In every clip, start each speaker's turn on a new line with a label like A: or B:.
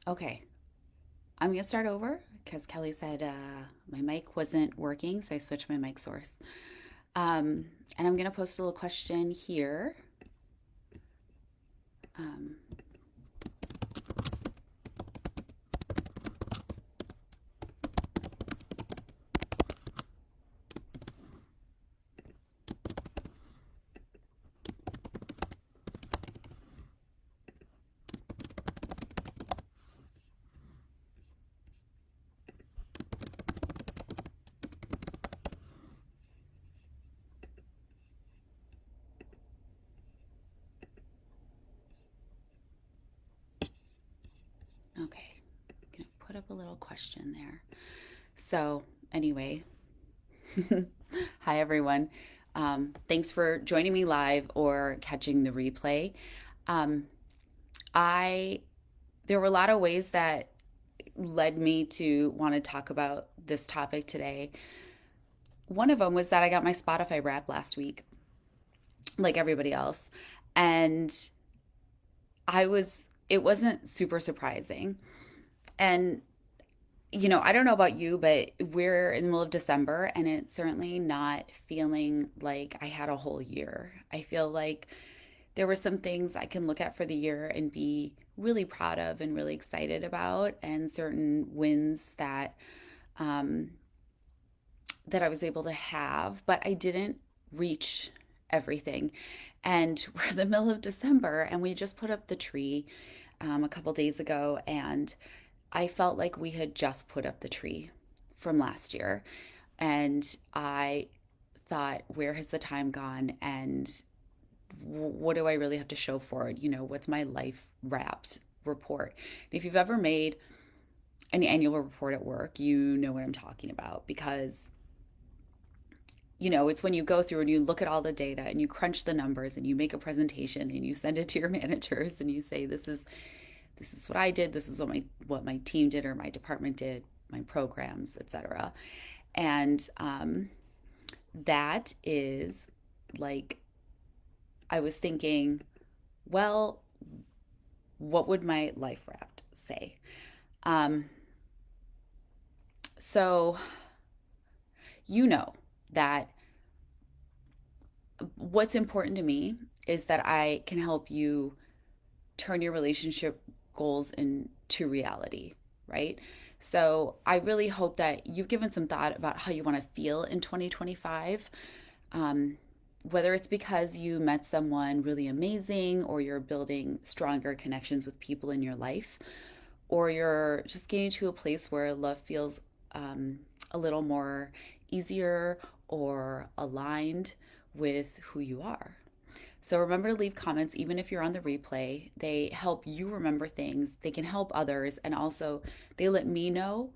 A: Okay, I'm gonna start over because Kelly said my mic wasn't working, so I switched my mic source. Um, and I'm gonna post a little question here. Um, okay, I'm gonna put up a little question there. So, anyway, hi everyone. Thanks for joining me live or catching the replay. Um, I There were a lot of ways that led me to want to talk about this topic today. One of them was that I got my Spotify wrap last week, like everybody else. And it wasn't super surprising. And, I don't know about you, but we're in the middle of December and it's certainly not feeling like I had a whole year. I feel like there were some things I can look at for the year and be really proud of and really excited about, and certain wins um, that I was able to have, but I didn't reach everything. And we're in the middle of December, and we just put up the tree a couple days ago, and I felt like we had just put up the tree from last year. And I thought, where has the time gone? And what do I really have to show for it? What's my life wrapped report? And if you've ever made an annual report at work, you know what I'm talking about, because it's when you go through and you look at all the data and you crunch the numbers and you make a presentation and you send it to your managers and you say, this is what I did, this is what my team did or my department did, my programs, etc. And that is like, I was thinking, well, what would my life raft say? Um, so you know that what's important to me is that I can help you turn your relationship goals into reality, right? So I really hope that you've given some thought about how you want to feel in 2025. Um, whether it's because you met someone really amazing, or you're building stronger connections with people in your life, or you're just getting to a place where love feels a little more easier or aligned with who you are. So remember to leave comments even if you're on the replay. They help you remember things, they can help others, and also they let me know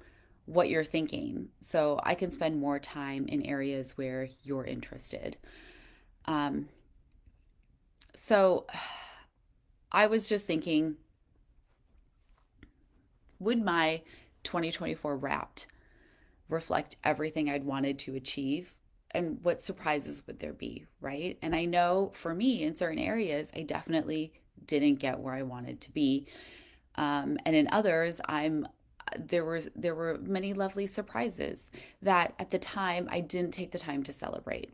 A: what you're thinking so I can spend more time in areas where you're interested. Um, so I was just thinking, would my 2024 wrapped reflect everything I'd wanted to achieve? And what surprises would there be, right? And I know for me, in certain areas, I definitely didn't get where I wanted to be. And in others, there were many lovely surprises that at the time I didn't take the time to celebrate.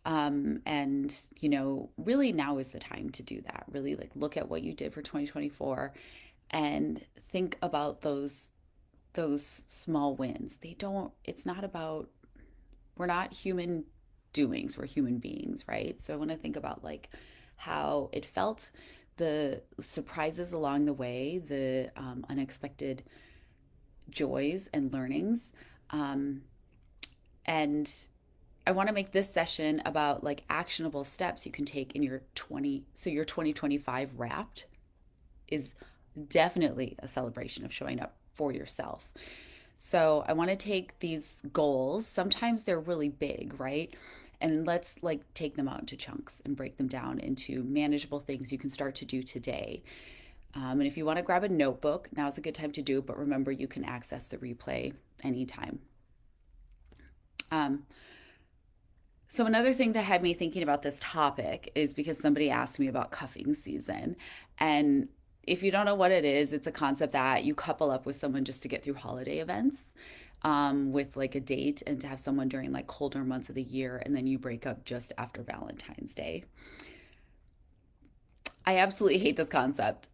A: And really now is the time to do that. Really, like, look at what you did for 2024 and think about those small wins. It's not about, we're not human doings, we're human beings, right? So I want to think about like how it felt, the surprises along the way, the unexpected joys and learnings. Um, and I want to make this session about like actionable steps you can take in your 2025 wrapped is definitely a celebration of showing up for yourself. So I want to take these goals. Sometimes they're really big, right? And let's like take them out into chunks and break them down into manageable things you can start to do today. And if you want to grab a notebook, now's a good time to do it. But remember, you can access the replay anytime. Um, so another thing that had me thinking about this topic is because somebody asked me about cuffing season. And if you don't know what it is, it's a concept that you couple up with someone just to get through holiday events, with like a date, and to have someone during like colder months of the year, and then you break up just after Valentine's Day. I absolutely hate this concept.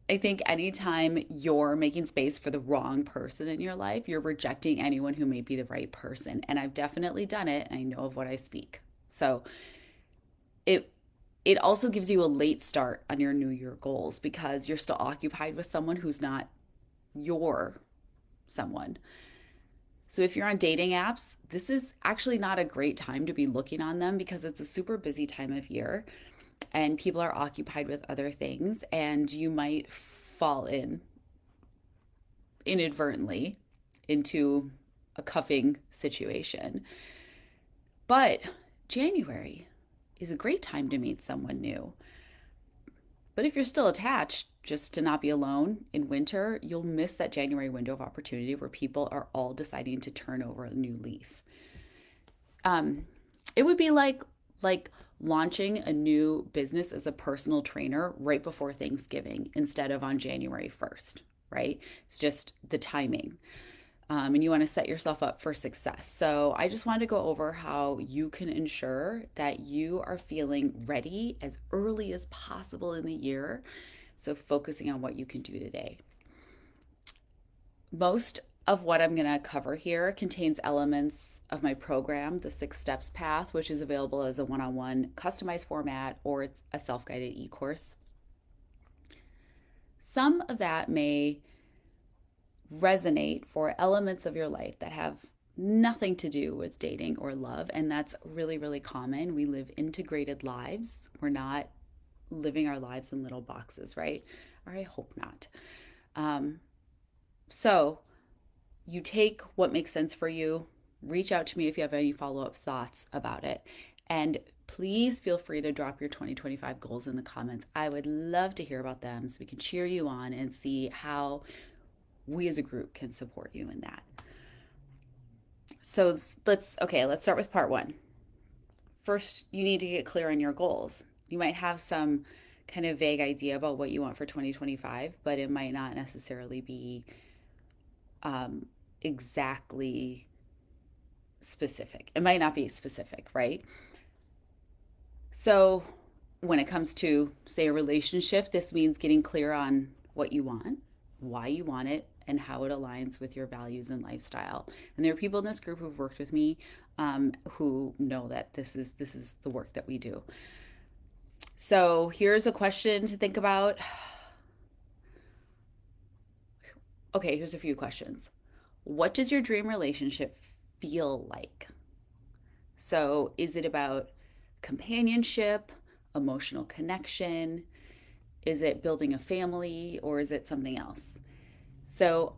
A: I think anytime you're making space for the wrong person in your life, you're rejecting anyone who may be the right person. And I've definitely done it, and I know of what I speak. So it it also gives you a late start on your new year goals because you're still occupied with someone who's not your someone. So if you're on dating apps, this is actually not a great time to be looking on them because it's a super busy time of year and people are occupied with other things, and you might fall in inadvertently into a cuffing situation. But January is a great time to meet someone new. But if you're still attached, just to not be alone in winter, you'll miss that January window of opportunity where people are all deciding to turn over a new leaf. Um, it would be like launching a new business as a personal trainer right before Thanksgiving instead of on January 1st, right? It's just the timing. And you want to set yourself up for success. So I just wanted to go over how you can ensure that you are feeling ready as early as possible in the year. So focusing on what you can do today. Most of what I'm going to cover here contains elements of my program, the Six Steps Path, which is available as a one on one customized format or it's a self guided e course. Some of that may resonate for elements of your life that have nothing to do with dating or love. And that's really, really common. We live integrated lives. We're not living our lives in little boxes, right? Or I hope not. So you take what makes sense for you. Reach out to me if you have any follow up thoughts about it. And please feel free to drop your 2025 goals in the comments. I would love to hear about them so we can cheer you on and see how we as a group can support you in that. So let's start with part one. First, you need to get clear on your goals. You might have some kind of vague idea about what you want for 2025, but it might not necessarily be exactly specific. It might not be specific, right? So when it comes to, say, a relationship, this means getting clear on what you want, why you want it, and how it aligns with your values and lifestyle. And there are people in this group who've worked with me who know that this is the work that we do. So here's a question to think about. Okay, here's a few questions. What does your dream relationship feel like? So is it about companionship, emotional connection? Is it building a family, or is it something else? So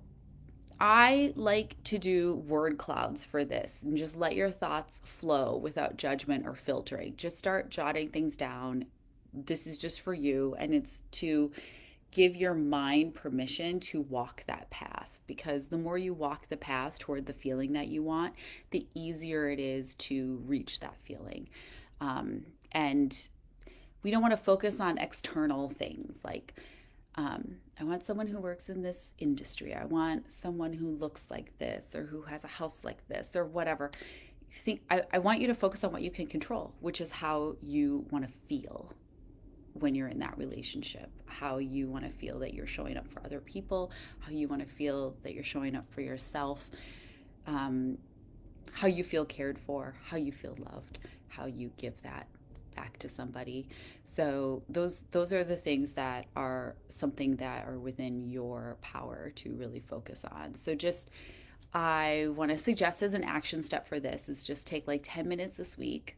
A: I like to do word clouds for this and just let your thoughts flow without judgment or filtering. Just start jotting things down. This is just for you, and it's to give your mind permission to walk that path, because the more you walk the path toward the feeling that you want, the easier it is to reach that feeling. And we don't want to focus on external things like, I want someone who works in this industry. I want someone who looks like this or who has a house like this or whatever. I want you to focus on what you can control, which is how you want to feel when you're in that relationship, how you want to feel that you're showing up for other people, how you want to feel that you're showing up for yourself, how you feel cared for, how you feel loved, how you give that back to somebody. So those are the things that are something that are within your power to really focus on. So just I want to suggest as an action step for this is just take like 10 minutes this week.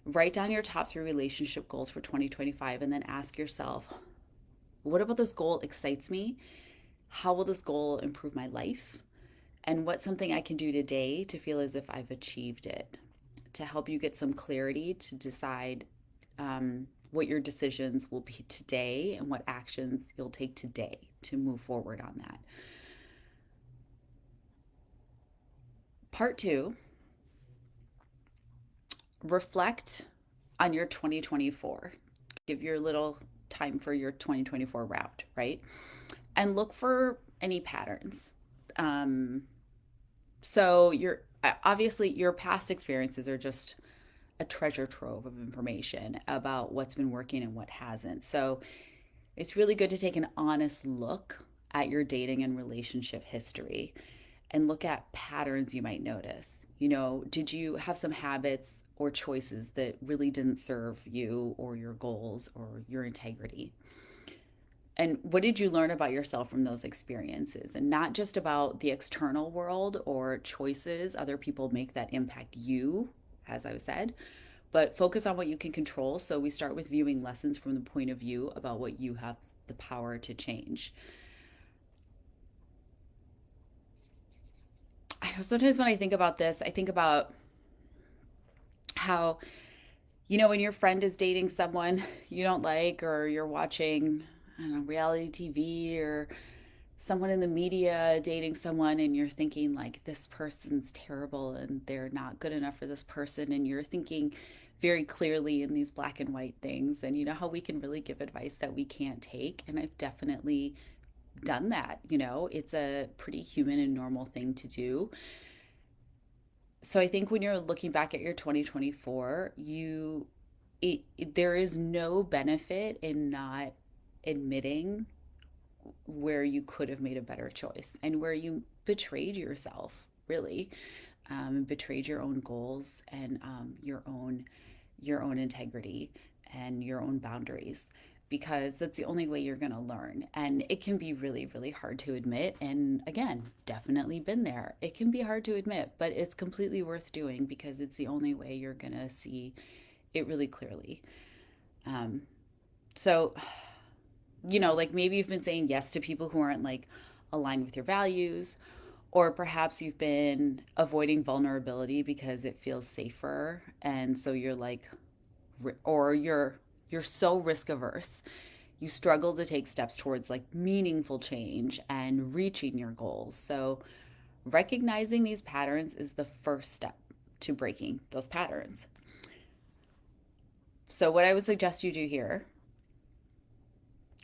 A: Write down your top 3 relationship goals for 2025 and then ask yourself, what about this goal excites me? How will this goal improve my life? And what's something I can do today to feel as if I've achieved it? To help you get some clarity to decide what your decisions will be today and what actions you'll take today to move forward on that. Part 2, reflect on your 2024. Give your little time for your 2024 route, right? And look for any patterns. Um, so your obviously your past experiences are just a treasure trove of information about what's been working and what hasn't. So it's really good to take an honest look at your dating and relationship history and look at patterns you might notice. Did you have some habits or choices that really didn't serve you or your goals or your integrity? And what did you learn about yourself from those experiences? And not just about the external world or choices other people make that impact you, as I said, but focus on what you can control. So we start with viewing lessons from the point of view about what you have the power to change. I know sometimes when I think about this, I think about how, when your friend is dating someone you don't like, or you're watching, I don't know, reality TV, or someone in the media dating someone, and you're thinking, like, this person's terrible and they're not good enough for this person. And you're thinking very clearly in these black and white things. And you know how we can really give advice that we can't take. And I've definitely done that. It's a pretty human and normal thing to do. So I think when you're looking back at your 2024, there is no benefit in not admitting where you could have made a better choice and where you betrayed yourself, really, betrayed your own goals and your own integrity and your own boundaries, because that's the only way you're going to learn. And it can be really, really hard to admit. And again, definitely been there. It can be hard to admit, but it's completely worth doing because it's the only way you're going to see it really clearly. Um, so, like maybe you've been saying yes to people who aren't like aligned with your values, or perhaps you've been avoiding vulnerability because it feels safer. And so you're like, or you're so risk averse. You struggle to take steps towards like meaningful change and reaching your goals. So recognizing these patterns is the first step to breaking those patterns. So what I would suggest you do here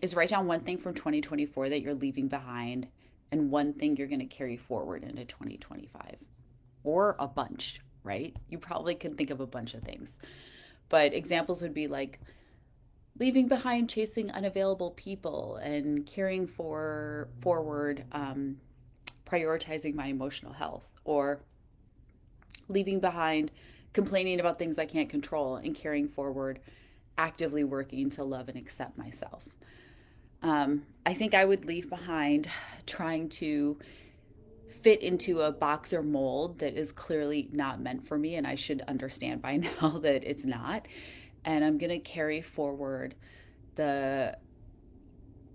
A: is write down one thing from 2024 that you're leaving behind and one thing you're going to carry forward into 2025, or a bunch, right? You probably can think of a bunch of things, but examples would be like leaving behind chasing unavailable people and carrying forward prioritizing my emotional health, or leaving behind complaining about things I can't control and carrying forward actively working to love and accept myself. I think I would leave behind trying to fit into a box or mold that is clearly not meant for me, and I should understand by now that it's not. And I'm going to carry forward the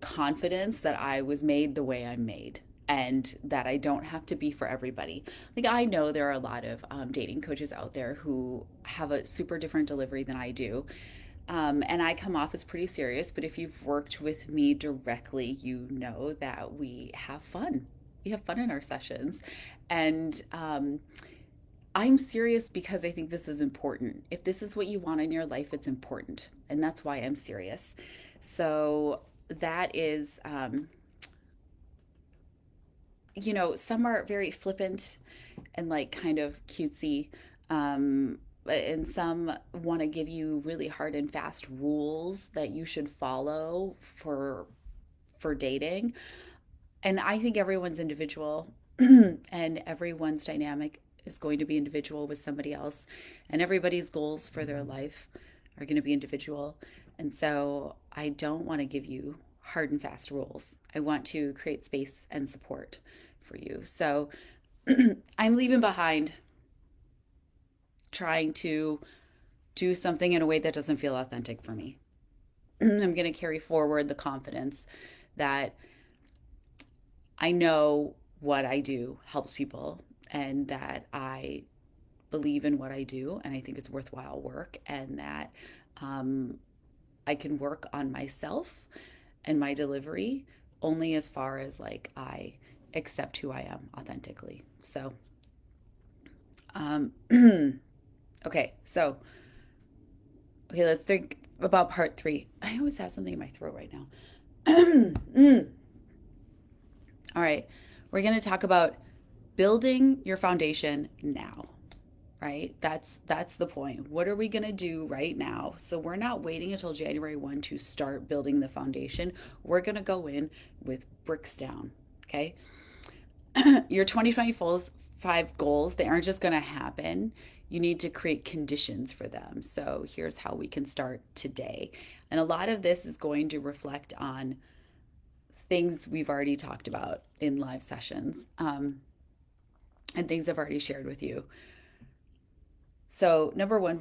A: confidence that I was made the way I'm made and that I don't have to be for everybody. Like, I know there are a lot of dating coaches out there who have a super different delivery than I do. And I come off as pretty serious, but if you've worked with me directly, you know that we have fun. We have fun in our sessions. And I'm serious because I think this is important. If this is what you want in your life, it's important. And that's why I'm serious. So that is, some are very flippant and like kind of cutesy. And some want to give you really hard and fast rules that you should follow for dating. And I think everyone's individual and everyone's dynamic is going to be individual with somebody else, and everybody's goals for their life are going to be individual. And so I don't want to give you hard and fast rules. I want to create space and support for you. So I'm leaving behind trying to do something in a way that doesn't feel authentic for me. I'm going to carry forward the confidence that I know what I do helps people, and that I believe in what I do and I think it's worthwhile work, and that um, I can work on myself and my delivery only as far as like I accept who I am authentically. So, um, okay, so, okay, let's think. about part three. I always have something in my throat right now. Mm. All right. We're going to talk about building your foundation now, right? That's the point. What are we going to do right now? So we're not waiting until January 1 to start building the foundation. We're going to go in with bricks down, okay? Your 2025 goals, they aren't just going to happen. You need to create conditions for them. So here's how we can start today. And a lot of this is going to reflect on things we've already talked about in live sessions, and things I've already shared with you. So number one,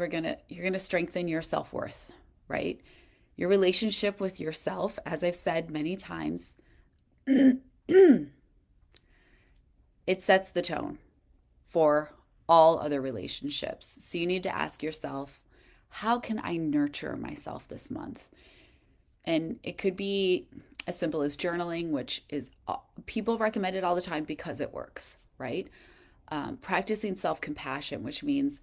A: you're gonna strengthen your self-worth, right? Your relationship with yourself, as I've said many times, it sets the tone for all other relationships. So you need to ask yourself, how can I nurture myself this month? And it could be as simple as journaling, which is people recommend it all the time because it works, right? Practicing self compassion, which means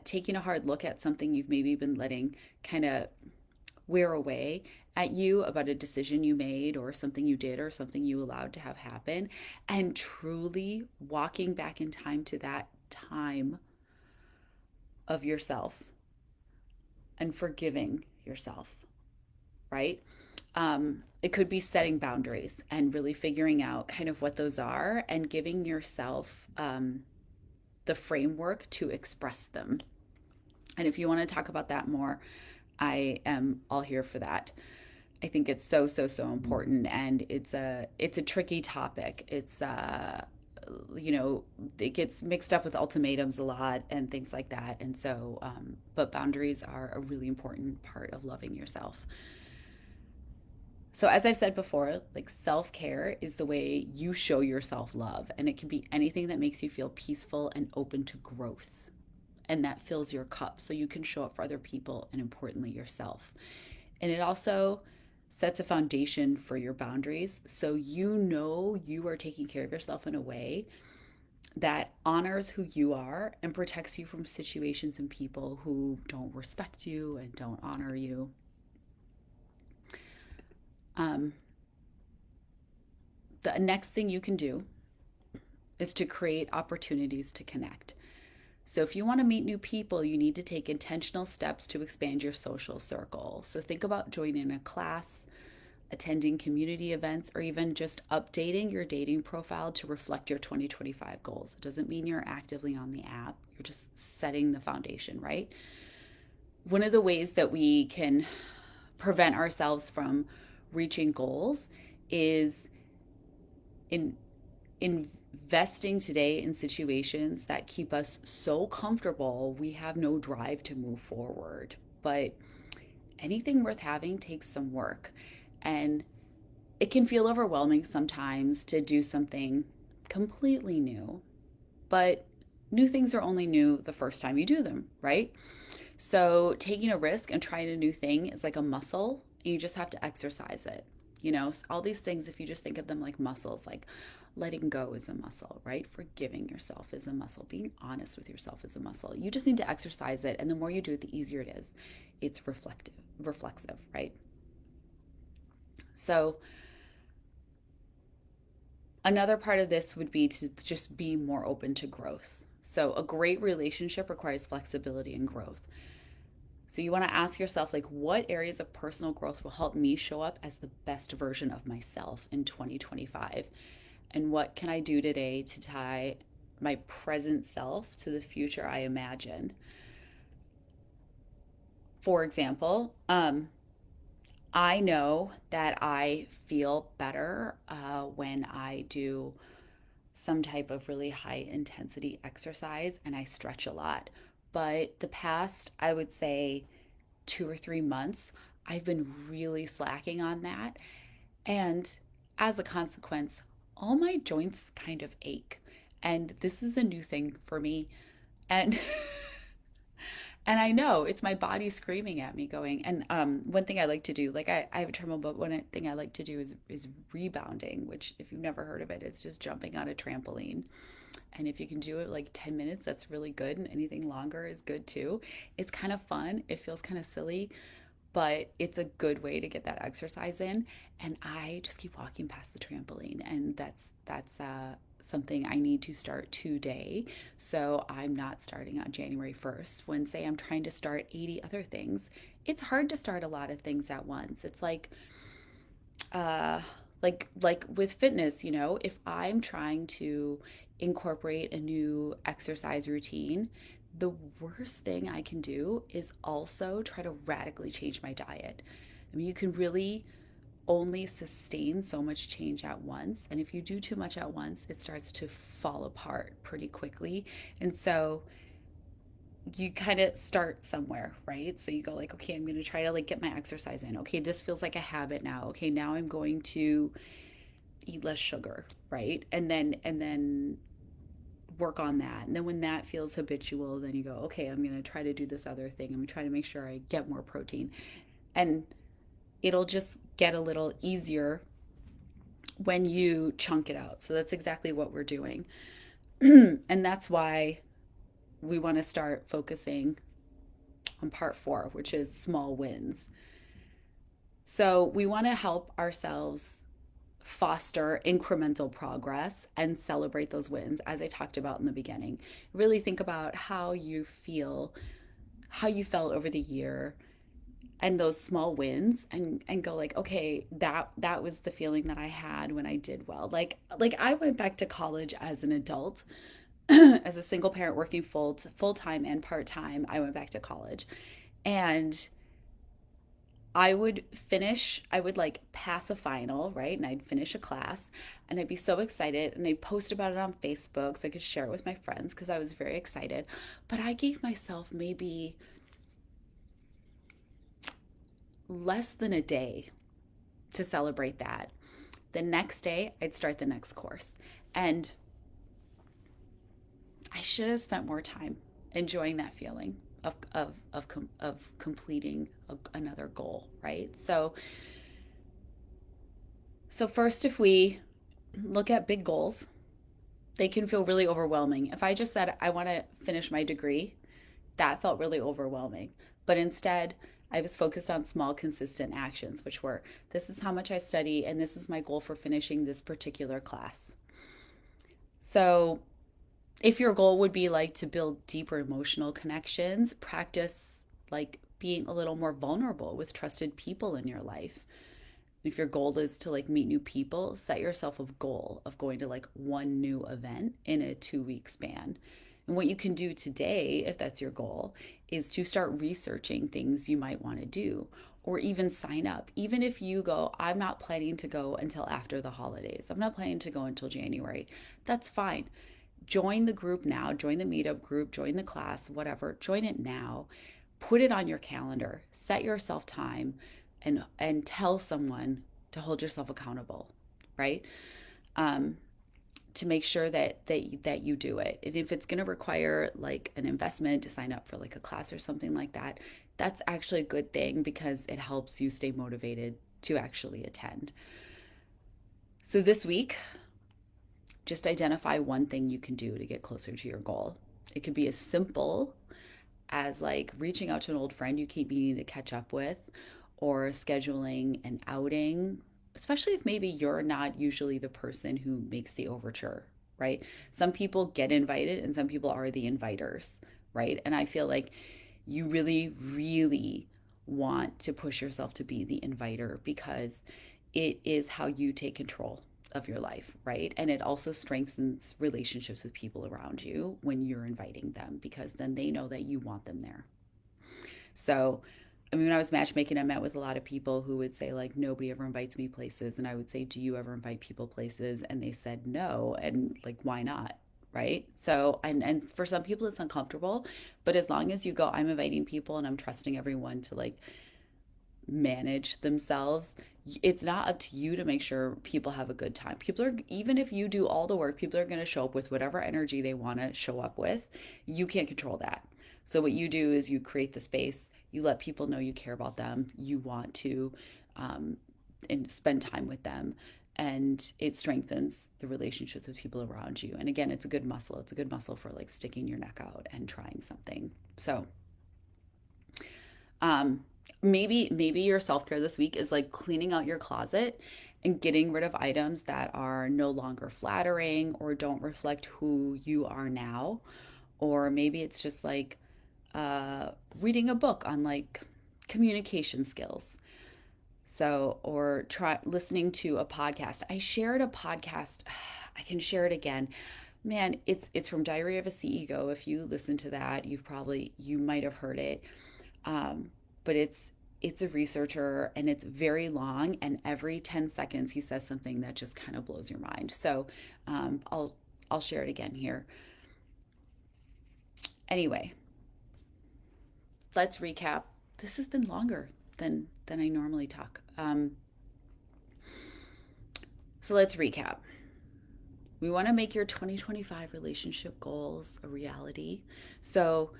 A: taking a hard look at something you've maybe been letting kind of wear away at you about a decision you made or something you did or something you allowed to have happen, and truly walking back in time to that time of yourself and forgiving yourself, right? It could be setting boundaries and really figuring out kind of what those are and giving yourself the framework to express them. And if you want to talk about that more, I am all here for that. I think it's so important, and it's a tricky topic. You know, it gets mixed up with ultimatums a lot and things like that. And so, but boundaries are a really important part of loving yourself. So, as I said before, like self care is the way you show yourself love, and it can be anything that makes you feel peaceful and open to growth, and that fills your cup so you can show up for other people and, importantly, yourself. And it also sets a foundation for your boundaries so you know you are taking care of yourself in a way that honors who you are and protects you from situations and people who don't respect you and don't honor you. Um, the next thing you can do is to create opportunities to connect. So, if you want to meet new people, you need to take intentional steps to expand your social circle. So, think about joining a class, attending community events, or even just updating your dating profile to reflect your 2025 goals. It doesn't mean you're actively on the app, you're just setting the foundation, right? One of the ways that we can prevent ourselves from reaching goals is in investing today in situations that keep us so comfortable we have no drive to move forward. But anything worth having takes some work, and it can feel overwhelming sometimes to do something completely new. But new things are only new the first time you do them, right? So taking a risk and trying a new thing is like a muscle. You just have to exercise it. You know, all these things, if you just think of them like muscles, like letting go is a muscle, right? Forgiving yourself is a muscle. Being honest with yourself is a muscle. You just need to exercise it. And the more you do it, the easier it is. It's reflexive, right? So another part of this would be to just be more open to growth. So a great relationship requires flexibility and growth. So you want to ask yourself, like, what areas of personal growth will help me show up as the best version of myself in 2025? And what can I do today to tie my present self to the future I imagine? For example, I know that I feel better when I do some type of really high intensity exercise and I stretch a lot. But the past, I would say, 2 or 3 months, I've been really slacking on that. And as a consequence, all my joints kind of ache. And this is a new thing for me. And and I know it's my body screaming at me going, and one thing I like to do, like I have a treadmill, but one thing I like to do is rebounding, which if you've never heard of it, it's just jumping on a trampoline. And if you can do it like 10 minutes, that's really good. And anything longer is good too. It's kind of fun. It feels kind of silly, but it's a good way to get that exercise in. And I just keep walking past the trampoline, and that's something I need to start today. So I'm not starting on January 1st. When say I'm trying to start 80 other things, it's hard to start a lot of things at once. It's uh like with fitness, if I'm trying to incorporate a new exercise routine, the worst thing I can do is also try to radically change my diet. I mean, you can really only sustain so much change at once, and if you do too much at once, it starts to fall apart pretty quickly. And so you kind of start somewhere, right? So you go like, okay, I'm going to try to like get my exercise in. Okay, this feels like a habit now. Okay, now I'm going to eat less sugar, right? And then work on that. And then when that feels habitual, then you go, okay, I'm going to try to do this other thing. I'm going to try to make sure I get more protein. And it'll just get a little easier when you chunk it out. So that's exactly what we're doing. And that's why we want to start focusing on part 4, which is small wins. So we want to help ourselves foster incremental progress and celebrate those wins, as I talked about in the beginning. Really think about how you feel, how you felt over the year, and those small wins, and go like, okay, that was the feeling that I had when I did well. Like I went back to college as an adult, as a single parent working full time and part time. I went back to college, and I would like pass a final, right? And I'd finish a class, and I'd be so excited, and I'd post about it on Facebook so I could share it with my friends because I was very excited. But I gave myself maybe less than a day to celebrate that. The next day, I'd start the next course. And I should have spent more time enjoying that feeling of completing another goal, right? So first, if we look at big goals, they can feel really overwhelming. If I just said I want to finish my degree, that felt really overwhelming. But instead, I was focused on small, consistent actions, which were, this is how much I study, and this is my goal for finishing this particular class. So if your goal would be like to build deeper emotional connections, practice like being a little more vulnerable with trusted people in your life. If your goal is to like meet new people, set yourself a goal of going to like one new event in a 2 week span. And what you can do today, if that's your goal, is to start researching things you might want to do, or even sign up. Even if you go, I'm not planning to go until after the holidays, I'm not planning to go until January, that's fine. Join the group now, join the meetup group, join the class, whatever, join it now. Put it on your calendar, set yourself time, and tell someone to hold yourself accountable, right? Um, to make sure that you do it. And if it's going to require like an investment to sign up for like a class or something like that, that's actually a good thing because it helps you stay motivated to actually attend. So this week, just identify one thing you can do to get closer to your goal. It could be as simple as like reaching out to an old friend you keep meaning to catch up with, or scheduling an outing, especially if maybe you're not usually the person who makes the overture, right? Some people get invited and some people are the inviters, right? And I feel like you really, really want to push yourself to be the inviter because it is how you take control of your life, right? And it also strengthens relationships with people around you when you're inviting them because then they know that you want them there. So, I mean, when I was matchmaking, I met with a lot of people who would say, like, nobody ever invites me places. And I would say, do you ever invite people places? And they said no. And, like, why not? Right. So, and for some people, it's uncomfortable. But as long as you go, I'm inviting people and I'm trusting everyone to, like, manage themselves, it's not up to you to make sure people have a good time. People are, even if you do all the work, people are going to show up with whatever energy they want to show up with. You can't control that. So what you do is you create the space, you let people know you care about them, you want to and spend time with them, and it strengthens the relationships with people around you. And again, it's a good muscle. It's a good muscle for like sticking your neck out and trying something. So, um, maybe your self-care this week is like cleaning out your closet and getting rid of items that are no longer flattering or don't reflect who you are now. Or maybe it's just like reading a book on like communication skills. So, or try listening to a podcast. I shared a podcast. I can share it again. Man, it's from Diary of a CEO. If you listen to that, you might have heard it. Um, but it's a researcher and it's very long, and every 10 seconds he says something that just kind of blows your mind. So, um, I'll I'll share it again here. Anyway, let's recap. This has been longer than I normally talk. So let's recap. We want to make your 2025 relationship goals a reality. So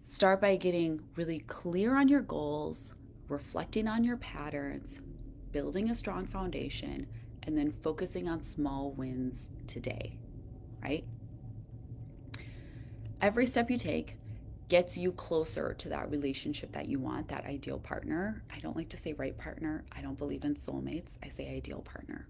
A: start by getting really clear on your goals, reflecting on your patterns, building a strong foundation, and then focusing on small wins today, right? Every step you take gets you closer to that relationship that you want, that ideal partner. I don't like to say right partner. I don't believe in soulmates. I say ideal partner.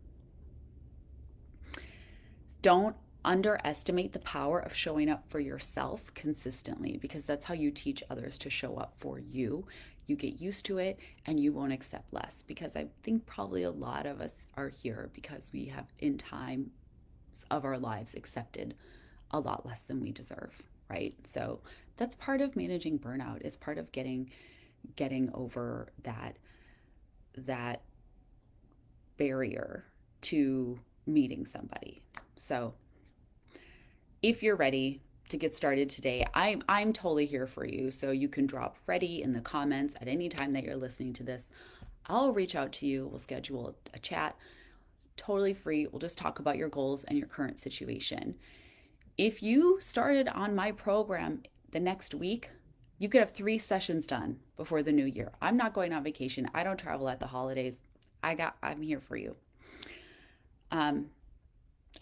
A: Don't underestimate the power of showing up for yourself consistently, because that's how you teach others to show up for you. You get used to it and you won't accept less, because I think probably a lot of us are here because we have in time of our lives accepted a lot less than we deserve, right? So that's part of managing burnout, is part of getting over that barrier to meeting somebody. So if you're ready to get started today, I'm totally here for you. So you can drop ready in the comments at any time that you're listening to this. I'll reach out to you. We'll schedule a chat, totally free. We'll just talk about your goals and your current situation. If you started on my program the next week, you could have 3 sessions done before the new year. I'm not going on vacation. I don't travel at the holidays. I'm here for you. Um,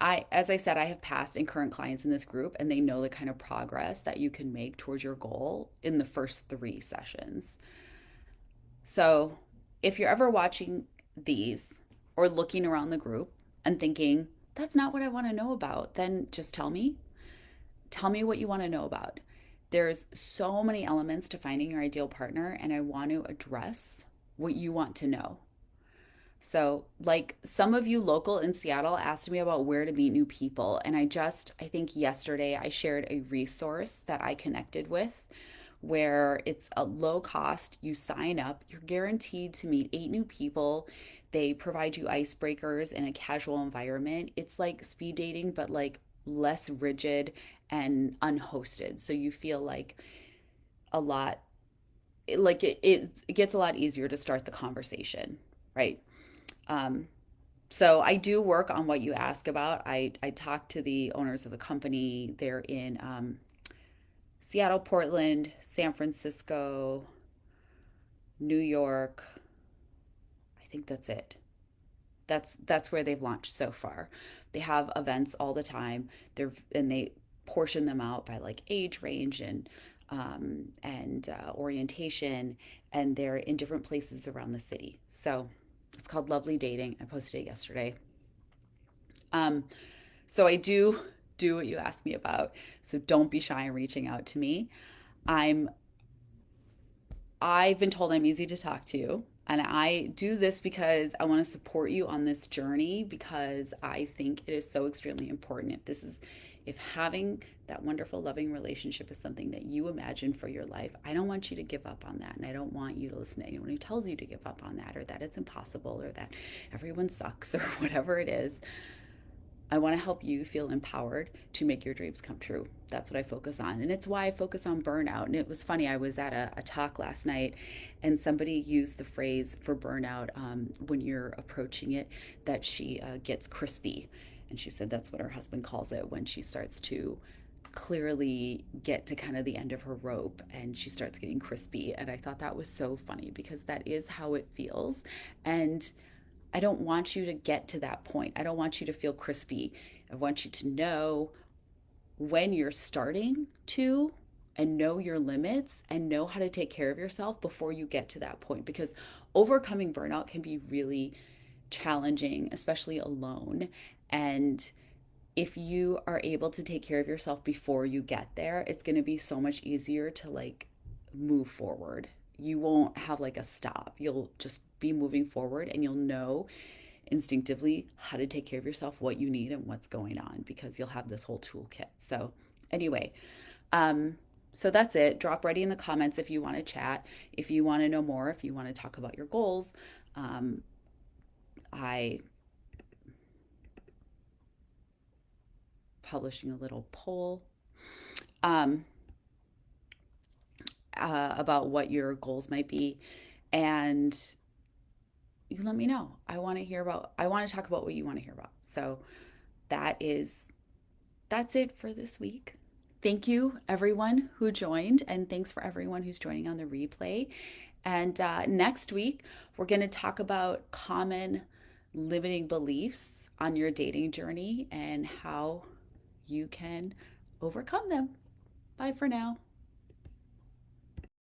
A: as I said, I have past and current clients in this group, and they know the kind of progress that you can make towards your goal in the first 3 sessions. So if you're ever watching these or looking around the group and thinking, that's not what I want to know about, then just tell me. Tell me what you want to know about. There's so many elements to finding your ideal partner, and I want to address what you want to know. So, like some of you local in Seattle asked me about where to meet new people. And I think yesterday I shared a resource that I connected with where it's a low cost. You sign up, you're guaranteed to meet 8 new people. They provide you icebreakers in a casual environment. It's like speed dating, but like less rigid and unhosted. So you feel like a lot, it gets a lot easier to start the conversation, right? Um, so I do work on what you ask about. I talk to the owners of the company. They're in Seattle, Portland, San Francisco, New York. I think that's it. That's where they've launched so far. They have events all the time. They portion them out by like age range and orientation, and they're in different places around the city. So it's called Lovely Dating. I posted it yesterday. Um, so I do what you asked me about. So don't be shy in reaching out to me. I'm I've been told I'm easy to talk to, and I do this because I want to support you on this journey, because I think it is so extremely important. If having that wonderful loving relationship is something that you imagine for your life, I don't want you to give up on that, and I don't want you to listen to anyone who tells you to give up on that, or that it's impossible, or that everyone sucks, or whatever it is. I want to help you feel empowered to make your dreams come true. That's what I focus on. And it's why I focus on burnout. And it was funny, I was at a talk last night, and somebody used the phrase for burnout, when you're approaching it, that she gets crispy. And she said that's what her husband calls it, when she starts to clearly get to kind of the end of her rope and she starts getting crispy. And I thought that was so funny, because that is how it feels. And I don't want you to get to that point. I don't want you to feel crispy. I want you to know when you're starting to, and know your limits and know how to take care of yourself before you get to that point, because overcoming burnout can be really challenging, especially alone. And if you are able to take care of yourself before you get there, it's going to be so much easier to like move forward. You won't have like a stop. You'll just be moving forward, and you'll know instinctively how to take care of yourself, what you need and what's going on, because you'll have this whole toolkit. So, anyway, um so that's it. Drop ready in the comments if you want to chat, if you want to know more, if you want to talk about your goals. I publishing a little poll um, about what your goals might be, and you let me know. I want to talk about what you want to hear about. So that's it for this week. Thank you, everyone who joined, and thanks for everyone who's joining on the replay. And next week, we're going to talk about common limiting beliefs on your dating journey and how you can overcome them. Bye for now.